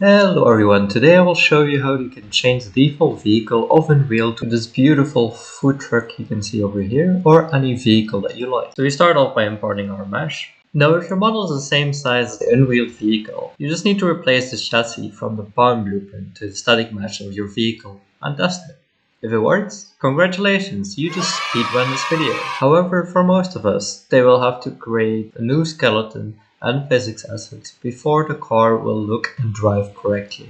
Hello everyone, today I will show you how you can change the default vehicle of Unreal to this beautiful food truck you can see over here, or any vehicle that you like. So we start off by importing our mesh. Now if your model is the same size as the Unreal vehicle, you just need to replace the chassis from the Pound blueprint to the static mesh of your vehicle and test it. If it works, congratulations, you just speedrun this video. However, for most of us, they will have to create a new skeleton and physics assets before the car will look and drive correctly.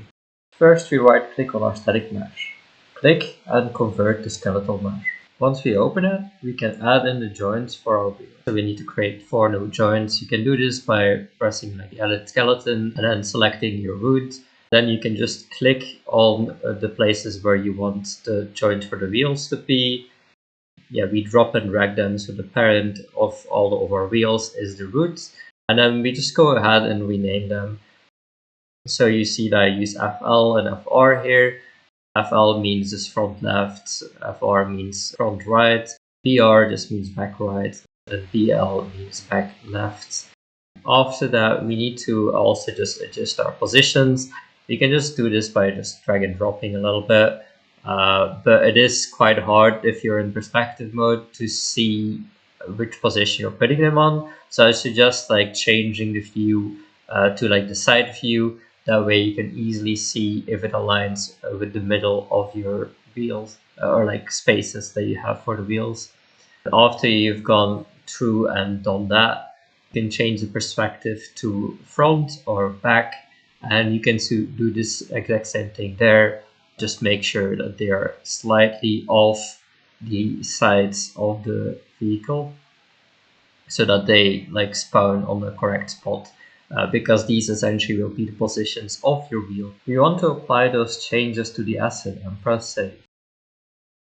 First, we right click on our static mesh. Click and convert to skeletal mesh. Once we open it, we can add in the joints for our wheel. So we need to create 4 new joints. You can do this by pressing like edit skeleton and then selecting your root. Then you can just click on the places where you want the joint for the wheels to be. Yeah, we drop and drag them, so the parent of all of our wheels is the root. And then we just go ahead and rename them. So you see that I use FL and FR here. FL means this front left, FR means front right, BR just means back right, and BL means back left. After that, we need to also just adjust our positions. You can just do this by just drag and dropping a little bit, but it is quite hard if you're in perspective mode to see which position you're putting them on. So I suggest like changing the view to like the side view. That way you can easily see if it aligns with the middle of your wheels or like spaces that you have for the wheels. After you've gone through and done that, you can change the perspective to front or back, and you can do this exact same thing there. Just make sure that they are slightly off the sides of the vehicle so that they like spawn on the correct spot, because these essentially will be the positions of your wheel. We want to apply those changes to the asset and press save.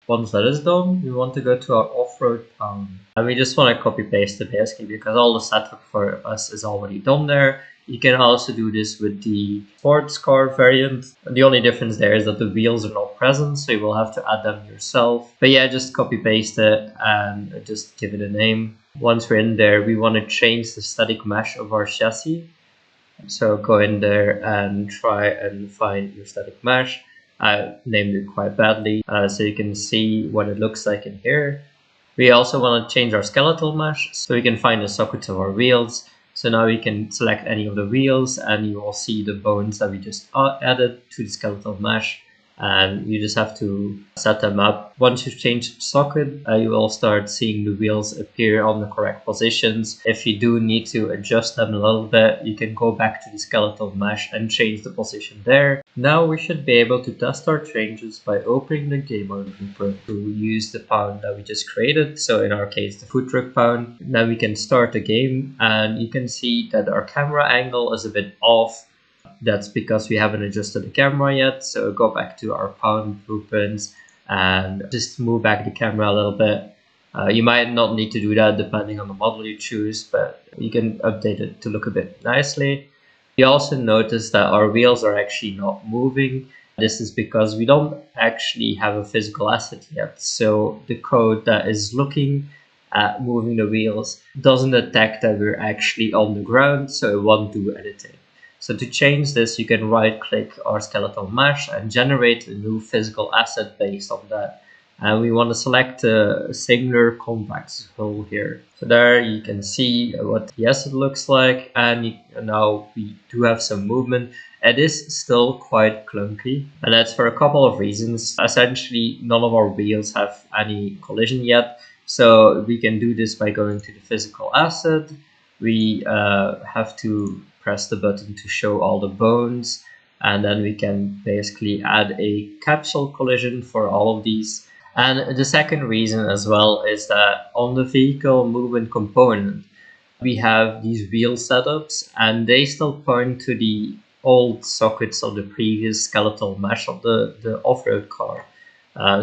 Once that is done, we want to go to our off-road pound, and we just want to copy paste it basically because all the setup for us is already done there. You can also do this with the sports car variant. The only difference there is that the wheels are not present, so you will have to add them yourself. But yeah, just copy paste it and just give it a name. Once we're in there, we want to change the static mesh of our chassis. So go in there and try and find your static mesh. I named it quite badly, so you can see what it looks like in here. We also want to change our skeletal mesh, so we can find the sockets of our wheels. So now we can select any of the wheels and you will see the bones that we just added to the skeletal mesh, and you just have to set them up. Once you've changed socket, you will start seeing the wheels appear on the correct positions. If you do need to adjust them a little bit, you can go back to the skeletal mesh and change the position there. Now we should be able to test our changes by opening the game mode blueprint to use the pound that we just created. So in our case, the food truck pound. Now we can start the game and you can see that our camera angle is a bit off. That's because we haven't adjusted the camera yet. So go back to our pound blueprints and just move back the camera a little bit. You might not need to do that depending on the model you choose, but you can update it to look a bit nicely. You also notice that our wheels are actually not moving. This is because we don't actually have a physical asset yet. So the code that is looking at moving the wheels doesn't detect that we're actually on the ground, so it won't do anything. So to change this, you can right click our skeletal mesh and generate a new physical asset based on that. And we want to select a singular convex hull here. So there you can see what the asset looks like, and now we do have some movement. It is still quite clunky, and that's for a couple of reasons. Essentially, none of our wheels have any collision yet, so we can do this by going to the physical asset. We have to press the button to show all the bones, and then we can basically add a capsule collision for all of these. And the second reason as well is that on the vehicle movement component, we have these wheel setups, and they still point to the old sockets of the previous skeletal mesh of the off-road car.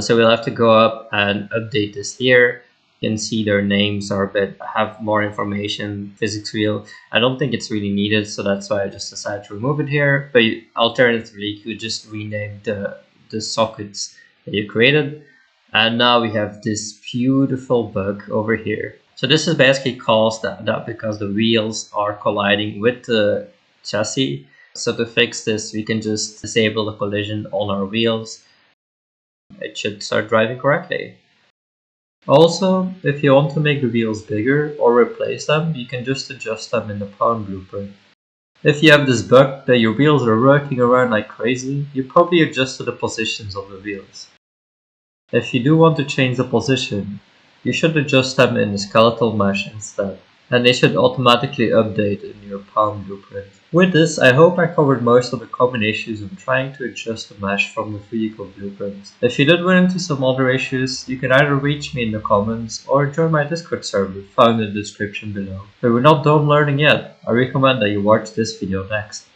So we'll have to go up and update this here. You can see their names are a bit, have more information. Physics wheel, I don't think it's really needed, so that's why I just decided to remove it here. But alternatively, you could just rename the sockets that you created. And now we have this beautiful bug over here. So this is basically caused that because the wheels are colliding with the chassis. So to fix this, we can just disable the collision on our wheels. It should start driving correctly. Also, if you want to make the wheels bigger or replace them, you can just adjust them in the Palm blueprint. If you have this bug that your wheels are working around like crazy, you probably adjusted the positions of the wheels. If you do want to change the position, you should adjust them in the skeletal mesh instead, and they should automatically update in your Palm blueprint. With this, I hope I covered most of the common issues of trying to adjust the mesh from the vehicle blueprint. If you did run into some other issues, you can either reach me in the comments or join my Discord server found in the description below. But we're not done learning yet. I recommend that you watch this video next.